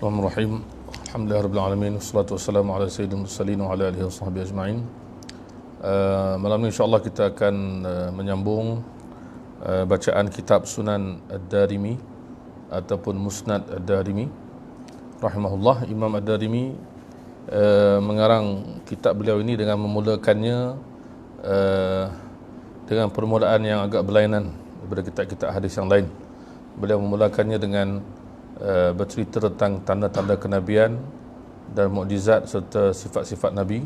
Bismillahirrahmanirrahim. Alhamdulillahirabbil alamin wassalatu wassalamu ala sayyidil mursalin wa ala alihi washabbihi ajmain. Malam ni insya-Allah kita akan menyambung bacaan kitab Sunan Ad-Darimi ataupun Musnad Ad-Darimi rahimahullah. Imam Ad-Darimi mengarang kitab beliau ini dengan memulakannya dengan permulaan yang agak berlainan daripada kitab-kitab hadis yang lain. Beliau memulakannya dengan bercerita tentang tanda-tanda kenabian dan mukjizat serta sifat-sifat Nabi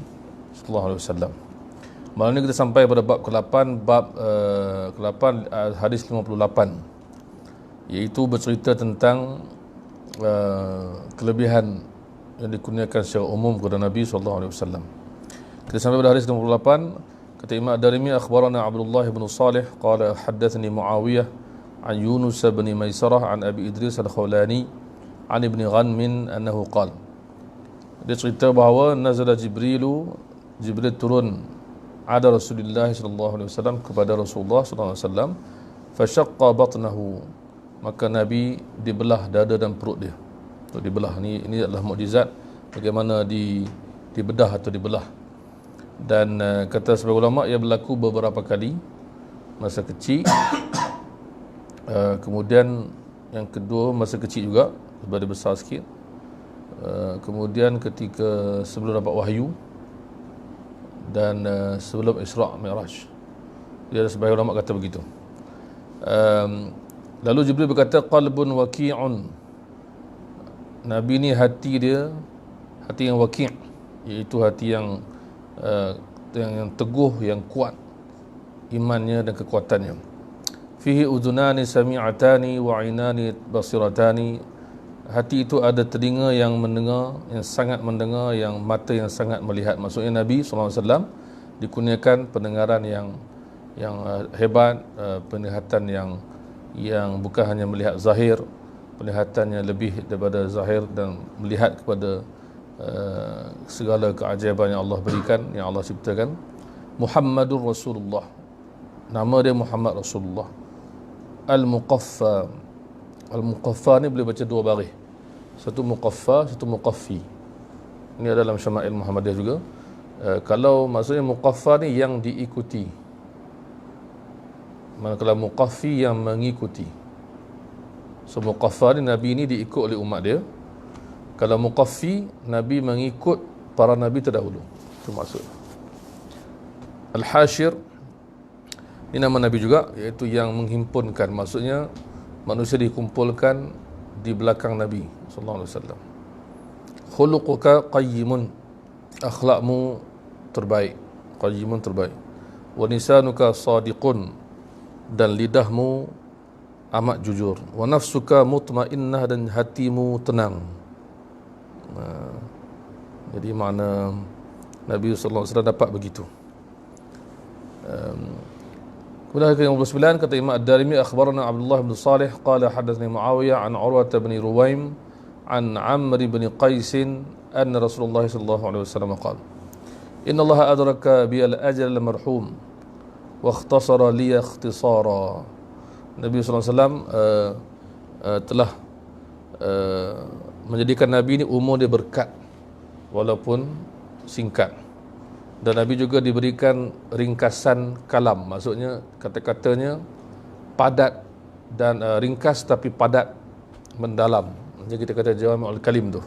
sallallahu alaihi wasallam. Malam ni kita sampai pada bab ke-8, ke-8 hadis 58, iaitu bercerita tentang kelebihan yang dikurniakan secara umum kepada Nabi sallallahu alaihi wasallam. Kita sampai pada hadis 58. Kata Imam Ad-Darimi, akhbarana Abdullah bin Salih qala haddatsani Muawiyah عن يونس بن ميسرة عن أبي إدريس الخولاني عن ابن غنم أنه قال, dia cerita bahawa nazala Jibril turun ada Rasulullah sallallahu alaihi wasallam kepada Rasulullah sallallahu alaihi wasallam, fashaqqa batnahu, maka Nabi dibelah dada dan perut dia. Dibelah ini adalah mukjizat bagaimana dibedah atau dibelah. Dan kata sebagian ulama ia berlaku beberapa kali masa kecil. Kemudian yang kedua masa kecil juga, lebih besar sikit. Kemudian ketika sebelum dapat wahyu dan sebelum Isra' Mi'raj. Dia ada sebagian ulama kata begitu. Lalu Jibril berkata, qalbun waqi'un, Nabi ni hati dia hati yang waqi', iaitu hati yang teguh, yang kuat imannya dan kekuatannya. Fihi udhunani sami'atani wa ainani basiratani, hati itu ada telinga yang mendengar, yang sangat mendengar, yang mata yang sangat melihat. Maksudnya Nabi SAW dikurniakan pendengaran yang hebat, penglihatan yang bukan hanya melihat zahir, penglihatannya lebih daripada zahir dan melihat kepada segala keajaiban yang Allah berikan, yang Allah ciptakan. Muhammadur Rasulullah, nama dia Muhammad Rasulullah. Al-Muqaffa ni boleh baca dua baris, satu Muqaffa, satu Muqaffi. Ini adalah dalam Syama'il Muhammadiyah juga. Kalau maksudnya Muqaffa ni yang diikuti, manakala Muqaffi yang mengikuti. So Muqaffa ni Nabi ni diikut oleh umat dia. Kalau Muqaffi, Nabi mengikut para Nabi terdahulu. Itu maksud. Al-Hashir, ini nama Nabi juga, iaitu yang menghimpunkan. Maksudnya manusia dikumpulkan di belakang Nabi sallallahu alaihi wasallam. Khuluquka qayyimun, akhlakmu terbaik, qayyimun terbaik. Wa lisanuka sadiqun, dan lidahmu amat jujur. Wa nafsuka mutmainnah, dan hatimu tenang. Jadi makna Nabi sallallahu alaihi wasallam dapat begitu. Kemudian ayat 59, kata Imam Ad-Darimi, akhbarana Abdullah bin Salih qala hadatsani Muawiyah an Urwah bin Ruwaim an Amr bin Qais anna Rasulullah sallallahu alaihi wasallam qala, inna Allah adraka bi al-ajal al-marhum wa ikhtasara li ikhtisara. Nabi sallallahu alaihi wasallam telah menjadikan Nabi ini umur dia berkat walaupun singkat. Dan Nabi juga diberikan ringkasan kalam, maksudnya kata-katanya padat dan ringkas tapi padat mendalam. Jadi kita kata jawami'ul kalim tu.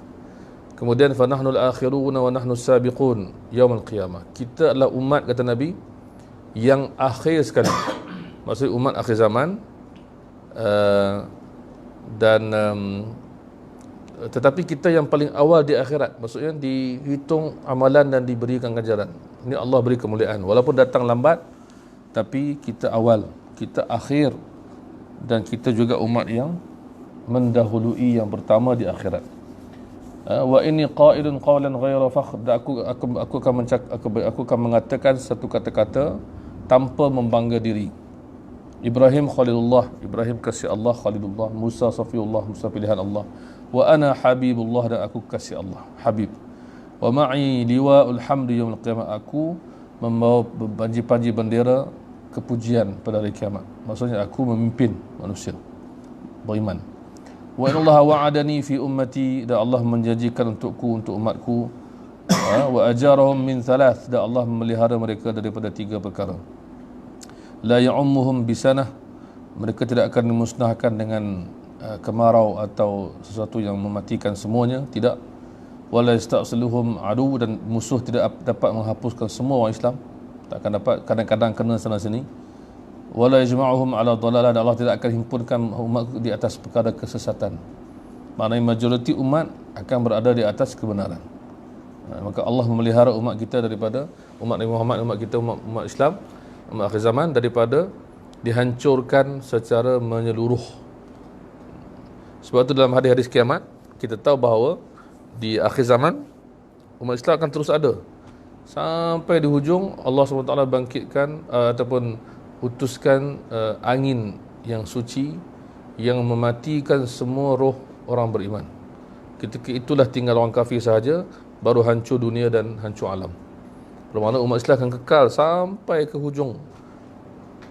Kemudian fa nahnul akhiruna wa nahnus sabiqun yaumil qiyamah. Kita adalah umat, kata Nabi, yang akhir sekali. Maksudnya umat akhir zaman. Tetapi kita yang paling awal di akhirat, maksudnya dihitung amalan dan diberikan ganjaran. Ini Allah beri kemuliaan, walaupun datang lambat, tapi kita awal, kita akhir, dan kita juga umat yang mendahului, yang pertama di akhirat. Wa inni qailun qawlan ghaira fakhr, aku akan mengatakan satu kata-kata tanpa membangga diri. Ibrahim Khalilullah, Ibrahim kasih Allah, Khalilullah. Musa Safiullah, Musa pilihan Allah. Wa ana Habibullah, dan aku kasih Allah, Habib. Wa ma'i liwa'ul hamdi yaumil qiyamah, aku membawa panji-panji bendera kepujian pada hari kiamat. Maksudnya aku memimpin manusia beriman. Wa innallaha wa'adani fi ummati, dan Allah menjanjikan untukku, untuk umatku, wa ajarahum min thalath, dan Allah memelihara mereka daripada 3 perkara. La ya'ummuhum bisanah, mereka tidak akan dimusnahkan dengan kemarau atau sesuatu yang mematikan semuanya, tidak. Wala yasta'siluhum adu, dan musuh tidak dapat menghapuskan semua orang Islam, tak akan dapat, kadang-kadang kena sana sini. Wala yajma'uhum ala dhalalah, dan Allah tidak akan himpunkan umat di atas perkara kesesatan. Maknanya majoriti umat akan berada di atas kebenaran. Maka Allah memelihara umat kita daripada, umat Nabi Muhammad, umat kita, umat Islam, umat akhir zaman, daripada dihancurkan secara menyeluruh. Sebab itu dalam hadis-hadis kiamat kita tahu bahawa di akhir zaman umat Islam akan terus ada sampai di hujung Allah SWT bangkitkan ataupun utuskan angin yang suci yang mematikan semua roh orang beriman. Ketika itulah tinggal orang kafir sahaja, baru hancur dunia dan hancur alam. Bermakna umat Islam akan kekal sampai ke hujung.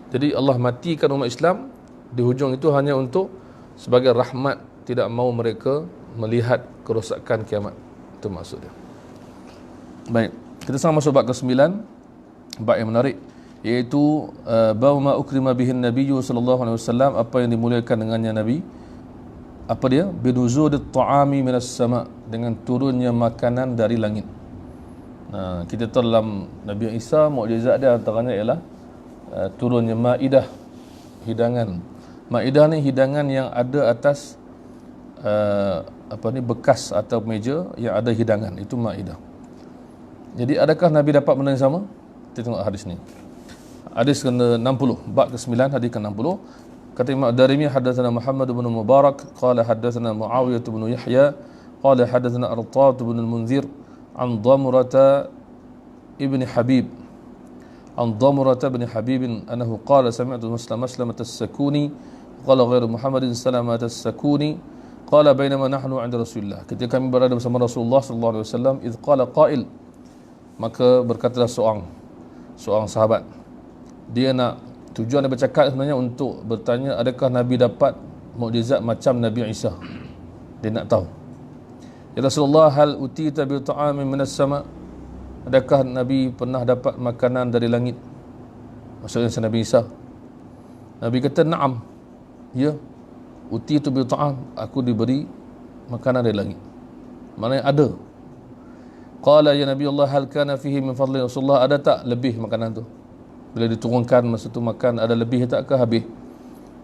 Jadi Allah matikan umat Islam di hujung itu hanya untuk sebagai rahmat, tidak mahu mereka melihat kerosakan kiamat. Itu maksud dia. Baik, kita sama masuk bab ke-9, bab yang menarik, iaitu bab ma ukrima bihin nabiyyu sallallahu alaihi wasallam, apa yang dimuliakan dengannya Nabi. Apa dia? Binuzudit ta'ami minas sama', dengan turunnya makanan dari langit. Kita tahu dalam Nabi Isa, mukjizat dia antaranya ialah turunnya maidah, hidangan. Maidah ni hidangan yang ada atas bekas atau meja yang ada hidangan, itu maidah. Jadi adakah Nabi dapat benda yang sama? Kita tengok hadis ni. Hadis ke-60, bab ke-9, hadis ke-60. Kata Imam Ad-Darimi, hadatsana Muhammad bin Mubarak qala hadatsana Muawiyah bin Yahya qala hadatsana Artat bin al-Munzir an Damrata ibn Habib an Damrata ibn Habib annahu qala sami'tu Muslimat as-Sakuni qala ghairu Muhammadin Salamat as-Sakuni qala bainama nahnu 'inda Rasulillah, ketika kami berada bersama Rasulullah sallallahu alaihi wasallam, idh qala qail, maka berkatalah seorang sahabat. Dia nak, tujuan dia bercakap sebenarnya untuk bertanya, adakah Nabi dapat mukjizat macam Nabi Isa? Dia nak tahu. Ya Rasulullah, hal utita bi ta'amin minas sama', adakah Nabi pernah dapat makanan dari langit? Maksudnya Nabi Isa. Nabi kata, na'am, ya, utitu bi ta'am, aku diberi makanan dari langit. Maknanya ada. Qala ya Nabi Allah, hal kana fihi min fadli Rasulullah, ada tak lebih makanan tu? Bila diturunkan masa tu makan, ada lebih tak ke habis?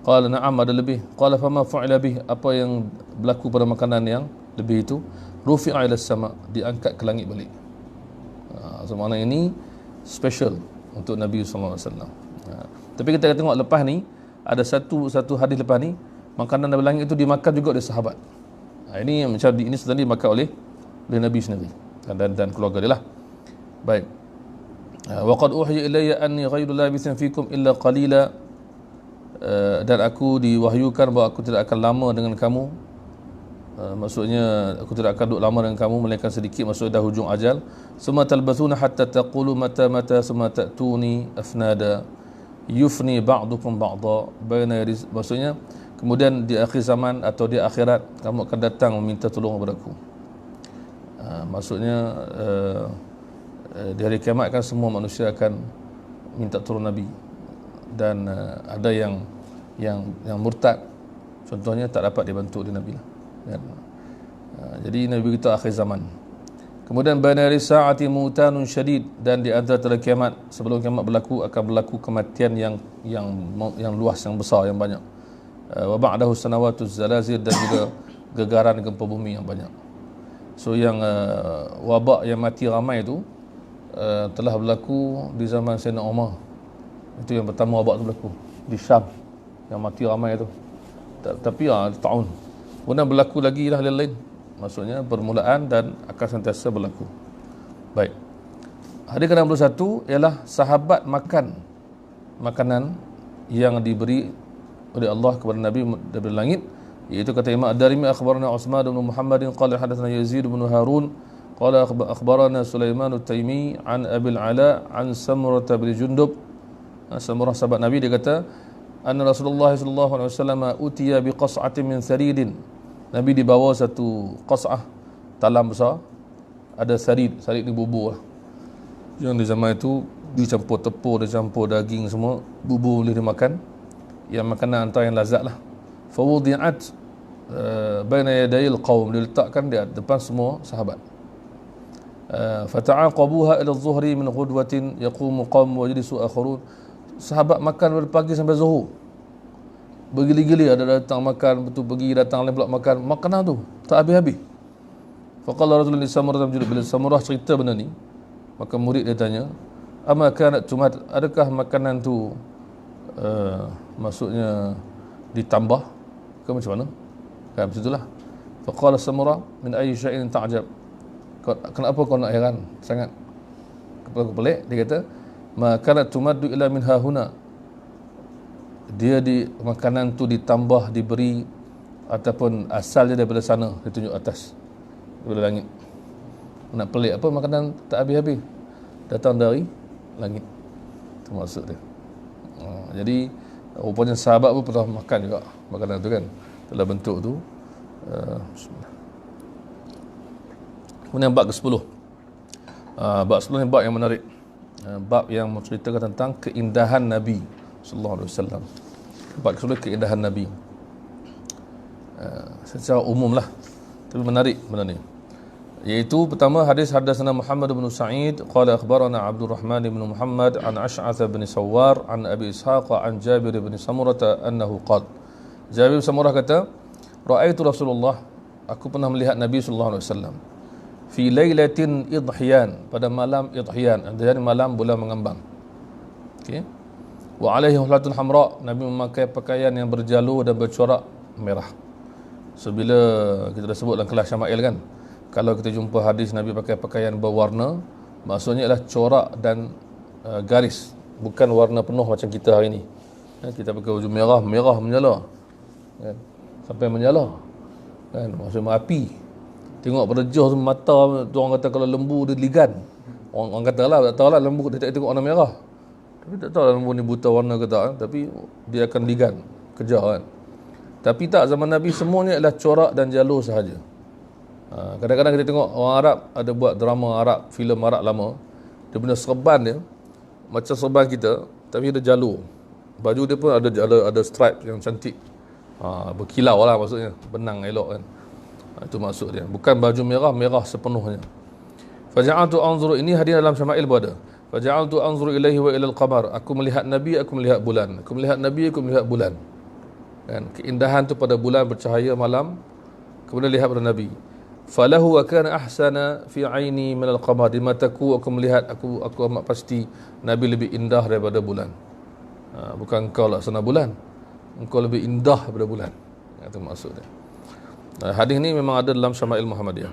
Qala na'am, ada lebih. Qala fama fa'ila bih, apa yang berlaku pada makanan yang lebih itu? Rufi'a ila sama', diangkat ke langit balik. So makna ini special untuk Nabi sallallahu alaihi wasallam. Tapi kita tengok lepas ni ada satu hadis lepas ni, makanan dari langit itu dimakan juga oleh sahabat. Ini macam ini sebenarnya dimakan oleh Nabi sendiri dan keluarga dia lah. Baik. Wa qad uhiya ilayya anni ghairu labithin fikum illa qalila, dan aku diwahyukan bahawa aku tidak akan lama dengan kamu. Maksudnya aku tidak akan duduk lama dengan kamu melainkan sedikit, maksudnya dah hujung ajal. Summa talbathuna hatta taqulu mata summa ta'tuni afnada yufni ba'dukum ba'dha baina yadi, maksudnya kemudian di akhir zaman atau di akhirat kamu akan datang meminta tolong kepada aku. Maksudnya di hari kiamat kan semua manusia akan minta tolong Nabi, dan ada yang murtad, contohnya tak dapat dibantu oleh Nabi lah. Jadi Nabi kita akhir zaman. Kemudian baina risaati mutanun syadid, dan di antara kiamat, sebelum kiamat berlaku akan berlaku kematian yang luas, yang besar, yang banyak. Wa ba'dahu sanawatuz zalazil, dan juga gegaran gempa bumi yang banyak. So yang wabak yang mati ramai itu telah berlaku di zaman Sayyidina Umar. Itu yang pertama wabak tu berlaku di Syam, yang mati ramai itu. Tapi tahun kemudian berlaku lagi lah lain-lain, maksudnya permulaan dan akan sentiasa berlaku. Baik, hadis ke-61 ialah sahabat makan makanan yang diberi oleh Allah kepada Nabi dari langit, iaitu kata Imam Ad-Darimi, akhbarana Utsman bin Muhammadin qala hadatsana Yazid bin Harun qala akhbarana Sulaiman at-Taimi an Abil Ala an Samurah bin Jundub. Samurah sahabat Nabi, dia kata anna Rasulullah sallallahu alaihi wasallam utiya biqas'atin min saridin, Nabi dibawa satu qas'ah, talam besar, ada sarid ni bubur lah. Yang di zaman itu dicampur tepung, dicampur daging semua, bubur boleh dimakan. Yang makanan antara yang lazat lah. Fawudi'at baina yadayil qaum, diletakkan di depan semua sahabat. Fata'aqabuha ila adh-dhuhri min ghudwatin yaqumu qaum wa yajlisu akharun. Sahabat makan dari pagi sampai zuhur, bergili-gili, ada datang makan, betul pergi datang lain pula makan, makanan tu tak habis-habis. Faqala rajulun li Samurah, bila Samurah cerita benda ni, maka murid dia tanya, ama kanat tumat, adakah makanan tu maksudnya ditambah ke macam mana? Kan macam itulah. Faqala Samurah, min ayyi syai'in ta'jab, kenapa kau nak heran sangat? Kenapa kau pelik? Dia kata, ma kanat tumaddu ila min hahuna, dia di makanan tu ditambah, diberi, ataupun asalnya daripada sana, dia tunjuk atas, daripada langit. Nak pelik apa, makanan tak habis-habis, datang dari langit. Itu maksud dia. Jadi rupanya sahabat pun pernah makan juga makanan tu kan, dalam bentuk tu. Kemudian bab ke-10. Bab 10 ni bab yang menarik. Bab yang menceritakan tentang keindahan Nabi sallallahu alaihi wasallam. Bab ke-10 keindahan Nabi. Secara umum lah, tapi menarik benda ni. Iaitu pertama, hadis hadatsana Muhammad bin Sa'id qala akhbarana Abdul Rahman bin Muhammad an Ash'ath bin Sawwar an Abi Ishaq an Jabir bin Samurah annahu qala, Jabir bin Samurah kata, ra'aitu Rasulullah, aku pernah melihat Nabi sallallahu alaihi wasallam, fi lailatin idhiyan, pada malam idhiyan, artinya malam bulan mengambang. Okey. Wa alaihi huflatun hamra, Nabi memakai pakaian yang berjalur dan bercorak merah. So bila kita dah sebut dalam kelas Syama'il kan, kalau kita jumpa hadis Nabi pakai pakaian berwarna, maksudnya adalah corak dan garis, bukan warna penuh macam kita hari ni. Kita pakai baju merah, merah menyala kan? Sampai menyala kan, maksudnya api. Tengok pada jauh mata tu, orang kata kalau lembu dia ligan. Orang kata lah, tak tahu lah lembu dia tak tengok warna merah, tapi tak tahu lah lembu ni buta warna ke tak kan? Tapi dia akan ligan, kejar kan. Tapi tak, zaman Nabi semuanya adalah corak dan jalur sahaja. Kadang-kadang kita tengok orang Arab ada buat drama Arab, filem Arab lama, dia punya serban dia macam serban kita, tapi ada jalur. Baju dia pun ada stripe yang cantik, berkilau lah maksudnya, benang elok kan. Itu maksud dia, bukan baju merah sepenuhnya. Faja'altu anzuru, ini hadis dalam Syama'il pun ada. Faja'altu anzuru ilaihi wa ilal qamar, aku melihat Nabi, aku melihat bulan. Aku melihat Nabi, aku melihat bulan kan. Keindahan tu pada bulan bercahaya malam, kemudian lihat pada Nabi. Falahu wa kana ahsana fi aini min al-qamar, di mataku aku melihat, aku amat pasti Nabi lebih indah daripada bulan. Bukan engkau laksana bulan, engkau lebih indah daripada bulan. Itu maksud dia. Hadis ni memang ada dalam Syama'il Muhammadiyah.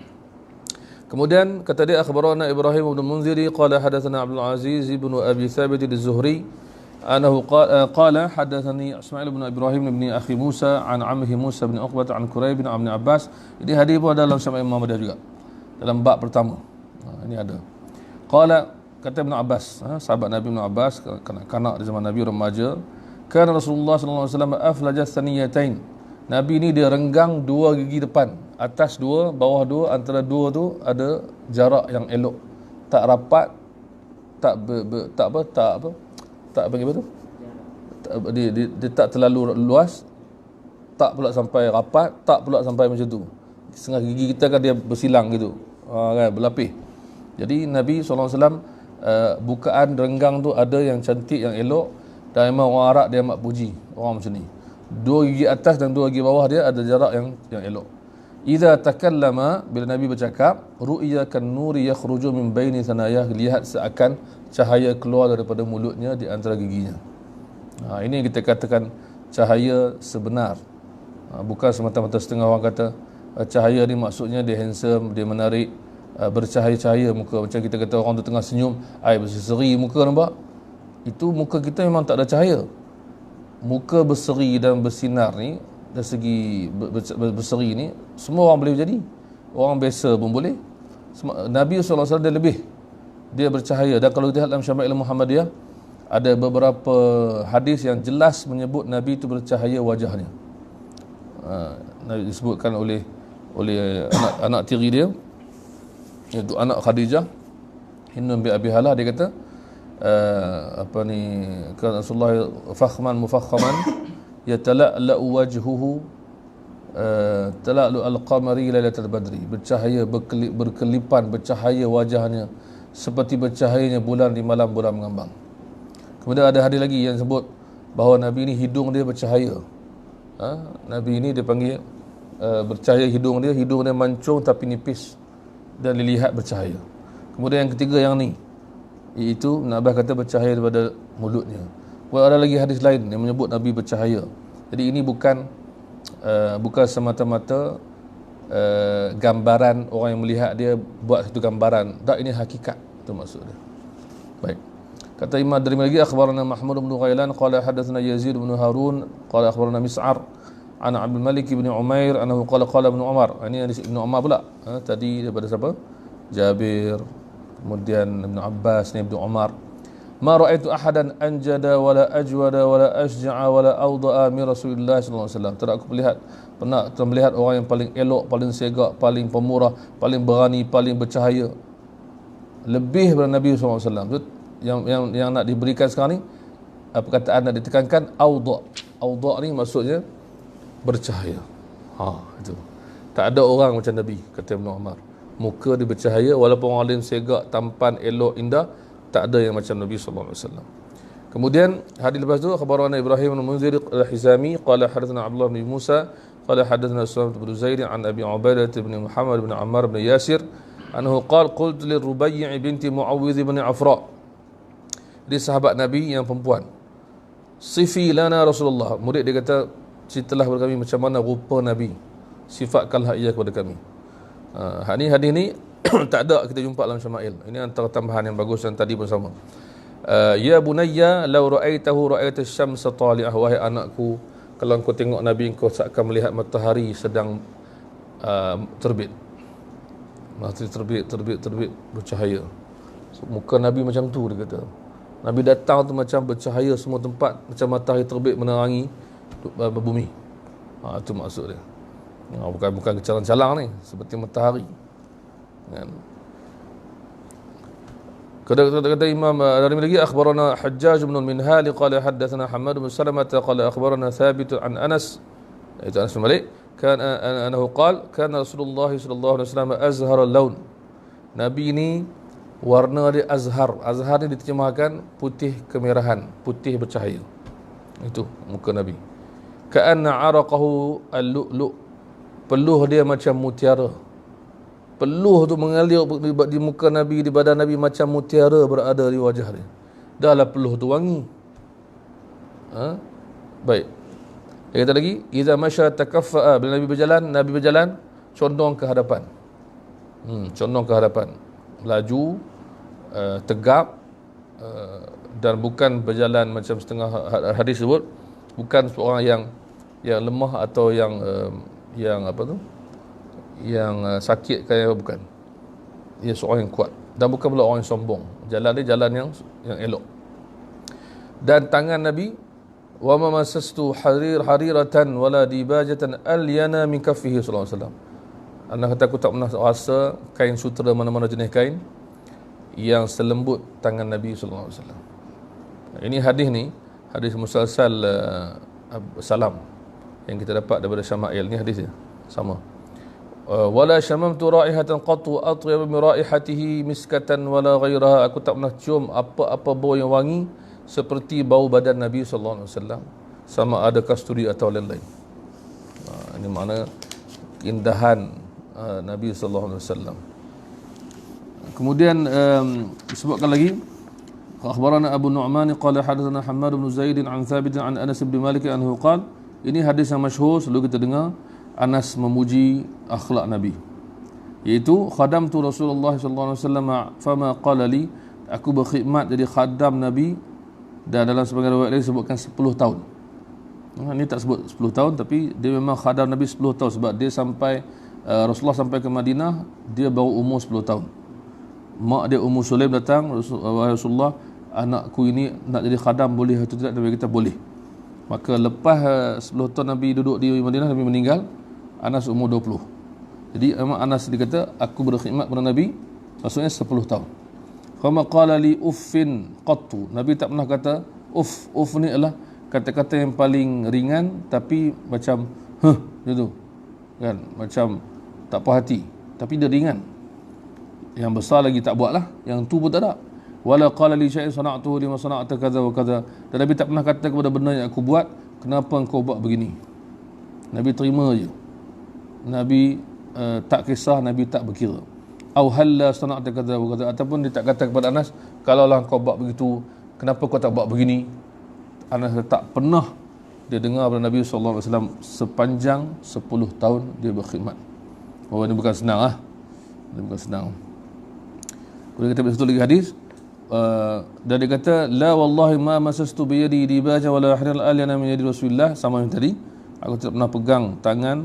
Kemudian kata dia, akhbarana Ibrahim bin Munziri qala hadatsana Abdul Aziz bin Abi Thabit az-Zuhri annahu qala hadatsani Ismail bin Ibrahim bin akhi Musa an ammihi Musa bin Uqbah an Quraib bin Ibn Abbas. Ini hadis pun ada dalam Syama'il Muhammadiyah juga, dalam bab pertama. Ini ada. Qala, kata Ibn Abbas, sahabat Nabi Ibn Abbas, kanak-kanak di zaman Nabi, remaja, kana Rasulullah sallallahu alaihi wasallam aflaja thaniyatain, Nabi ni dia renggang dua gigi depan, atas dua, bawah dua, antara dua tu ada jarak yang elok, tak rapat, tak bagi apa tu? Dia tak terlalu luas, tak pula sampai rapat, tak pula sampai macam tu. Setengah gigi kita kan dia bersilang gitu, kan, berlapis. Jadi Nabi SAW bukaan renggang tu ada yang cantik, yang elok, dan memang orang Arab dia amat puji orang macam ni. Dua gigi atas dan dua gigi bawah dia ada jarak yang elok. Idza takallama, bila Nabi bercakap, ru'ya kan nuri yakhruju min baini sanayah, lihat seakan cahaya keluar daripada mulutnya di antara giginya. Ini yang kita katakan cahaya sebenar. Bukan semata-mata setengah orang kata cahaya ni maksudnya dia handsome, dia menarik, bercahaya-cahaya muka. Macam kita kata orang tu tengah senyum, air berseri muka, nampak? Itu muka kita memang tak ada cahaya. Muka berseri dan bersinar ni, dari segi berseri ni, semua orang boleh jadi. Orang biasa pun boleh. Nabi SAW dia lebih, dia bercahaya. Dan kalau kita lihat dalam Syama'il Muhammadiyah, ada beberapa hadis yang jelas menyebut Nabi itu bercahaya wajahnya. disebutkan oleh anak tiri dia, iaitu anak Khadijah, Hindun bin Abi Halah. Dia kata kan Rasulullah fakhman mufakhaman yatala'la'u wajhuhu tala'lu al-qamari lailatul badri, bercahaya, berkelipan, bercahaya wajahnya seperti bercahayanya bulan di malam bulan mengambang. Kemudian ada hadis lagi yang sebut bahawa Nabi ini hidung dia bercahaya. Nabi ini dia panggil bercahaya hidung dia mancung tapi nipis dan dilihat bercahaya. Kemudian yang ketiga yang ni, iaitu Nabi kata bercahaya daripada mulutnya. Ada lagi hadis lain yang menyebut Nabi bercahaya. Jadi ini bukan semata-mata gambaran orang yang melihat dia buat satu gambaran. Tak, ini hakikat, itu maksud dia. Baik. Kata Imam Darimi lagi, akhbarana Mahmud bin Ghailan qala hadatsana Yazid bin Harun qala akhbarana Mis'ar an Abdul Malik bin Umair annahu qala Ibn Umar. Ini hadis Ibn Umar pula. Tadi daripada siapa? Jabir, kemudian Ibn Abbas, ni Ibn Umar. Ma ra'aitu ahadan anjada wala ajwada wala ashja'a wala awda'a min Rasulillah sallallahu alaihi wasallam. Tidak aku pernah melihat orang yang paling elok, paling segak, paling pemurah, paling berani, paling bercahaya lebih daripada Nabi sallallahu alaihi wasallam. Yang nak diberikan sekarang ni, perkataan nak ditekankan awda'. Awda' ni maksudnya bercahaya. Itu. Tak ada orang macam Nabi, kata Ibn Umar. Muka dia bercahaya, walaupun orang lain segak, tampan, elok, indah, tak ada yang macam Nabi sallallahu alaihi wasallam. Kemudian hadis lepas tu, khabarana Ibrahim bin Munzir al-Hizami qala hadatsana Abdullah bin Musa qala hadatsana Sulaiman bin Zaid an Abi Ubaidah bin Muhammad bin Ammar bin Yasir annahu qala qultu li Rubai' binti Muawwidh bin Afra. Dia sahabat Nabi yang perempuan. Sifi lana Rasulullah. Murid dia kata, ceritalah kepada kami macam mana rupa Nabi. Sifatkanlah ia kepada kami. Hadis ni tak ada kita jumpa dalam Syama'il. Ini antara tambahan yang bagus yang tadi pun sama. Ya bunayya law ra'aitahu ra'aita asy-syamsa tali'ah. Wahai anakku, kalau engkau tengok Nabi, engkau seakan melihat matahari sedang terbit. Matahari terbit bercahaya. Muka Nabi macam tu, dia kata. Nabi datang tu macam bercahaya semua tempat, macam matahari terbit menerangi bumi. Itu maksud dia. Bukan kecalang-calang ni, seperti matahari. Kata Imam Darimi lagi, akhbarana Hajjaj bin Minhal qala hadatsana Hammad bin Salamah qala akhbarana Thabit an Anas, itu Anas bin Malik, kana anahu qala kana Rasulullah sallallahu alaihi wasallam azhar al-lawn. Nabi ini warna dia azhar. Azhar ni diterjemahkan putih kemerahan, putih bercahaya. Itu muka Nabi. Ka'anna araqahu al-lu'lu'. Peluh dia macam mutiara. Peluh tu mengalir di muka Nabi, di badan Nabi, macam mutiara berada di wajah dia. Dahlah peluh tu wangi. Baik. Dia kata lagi, iza masya takaffa'a. Bila Nabi berjalan condong ke hadapan. Condong ke hadapan. Laju, tegap, dan bukan berjalan macam setengah hadis sebut, bukan seorang yang lemah atau yang sakit kayak, bukan. Dia seorang yang kuat, dan bukan pula orang yang sombong. Jalan dia jalan yang elok. Dan tangan Nabi, wa ma masastu hariratan wala dibajatan alyana min kaffihi sallallahu alaihi wasallam. Anak kata, aku tak pernah rasa kain sutera mana-mana jenis kain yang selembut tangan Nabi sallallahu alaihi wasallam. Ini hadis musalsal salam yang kita dapat daripada Syama'il. Ni hadis dia sama. Wala syamamtu raihatan qattu atyab min raihatihi miskatan wala ghairaha. Aku tak pernah cium apa-apa bau yang wangi seperti bau badan Nabi sallallahu alaihi wasallam, sama ada kasturi atau lain-lain. Ini makna keindahan Nabi sallallahu alaihi wasallam. Kemudian disebutkan lagi, akhbarana Abu Nu'man qala hadatsana Hammad bin Zaid an Thabit an Anas bin Malik anhu qala. Ini hadis yang masyhur, selalu kita dengar. Anas memuji akhlak Nabi, iaitu khadamtu Rasulullah sallallahu alaihi wasallam fama qala li. Aku berkhidmat jadi khadam Nabi, dan dalam sebagian riwayat lain disebutkan 10 tahun. Ini tak sebut 10 tahun, tapi dia memang khadam Nabi 10 tahun, sebab dia sampai Rasulullah sampai ke Madinah, dia baru umur 10 tahun. Mak dia Ummu Sulaim datang, Rasulullah, anakku ini nak jadi khadam boleh atau tidak? Dia kata boleh. Maka lepas 10 tahun Nabi duduk di Madinah, Nabi meninggal, Anas umur 20. Jadi memang Anas dikata aku berkhidmat kepada Nabi, maksudnya 10 tahun. Fama qala li uffin qattu. Nabi tak pernah kata uff. Uff ni adalah kata-kata yang paling ringan tapi macam gitu. Kan? Macam tak puas hati, tapi dia ringan. Yang besar lagi tak buatlah, yang tu pun tak ada. Wala qala li syai'in sana'tuhu lima sana'ta kadza wa kadza. Dan Nabi tak pernah kata kepada benda yang aku buat, kenapa engkau buat begini. Nabi terima je. Nabi tak kisah, Nabi tak berkira. Au halla sana'ta kadza wa kadza, ataupun dia tak kata kepada Anas, kalaulah engkau buat begitu, kenapa kau tak buat begini. Anas tak pernah dia dengar daripada Nabi SAW sepanjang 10 tahun dia berkhidmat. Oh, ini bukan senang lah. Ini bukan senang. Kemudian kita satu lagi hadis, dan dia kata la wallahi ma masastu bi yadi dibaja wala harir al-alyana min yadi Rasulillah, sama yang tadi, aku tidak pernah pegang tangan,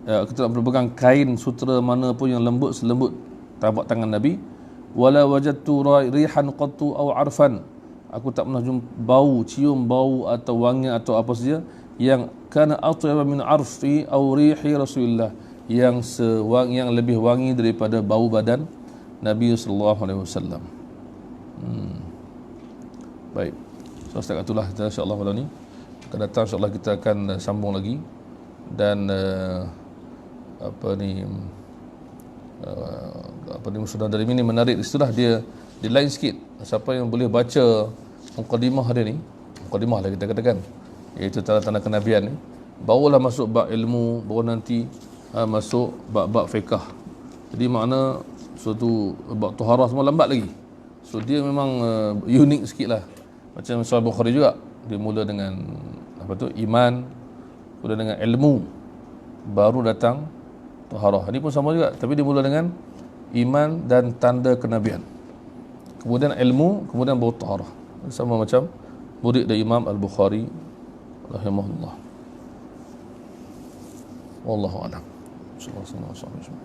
aku tidak pernah pegang kain sutera mana pun yang lembut selembut tapak tangan Nabi. Wala wajadtu rihan qattu aw arfan, aku tak pernah cium bau atau wangi atau apa saja yang kana atyaba min arfi aw rihi Rasulillah, yang lebih wangi daripada bau badan Nabi sallallahu alaihi wasallam. Baik. So setakat itulah kita insya-Allah malam ni. Akan datang insya-Allah kita akan sambung lagi, dan Musnad Darimi ni menarik istilah dia lain sikit. Siapa yang boleh baca mukadimah dia ni, mukadimah lah kita katakan, iaitu tanda-tanda kenabian ni, barulah masuk bab ilmu, baru nanti masuk bab-bab fiqh. Jadi makna suatu bab taharah semua lambat lagi. So dia memang unik sikit lah. Macam Sahih Bukhari juga, dia mula dengan iman, kemudian dengan ilmu, baru datang taharah. Ini pun sama juga, tapi dia mula dengan iman dan tanda kenabian, kemudian ilmu, kemudian baru taharah. Sama macam murid dari Imam Al-Bukhari rahimahullah. Wallahu a'lam. Sallallahu alaihi wasallam.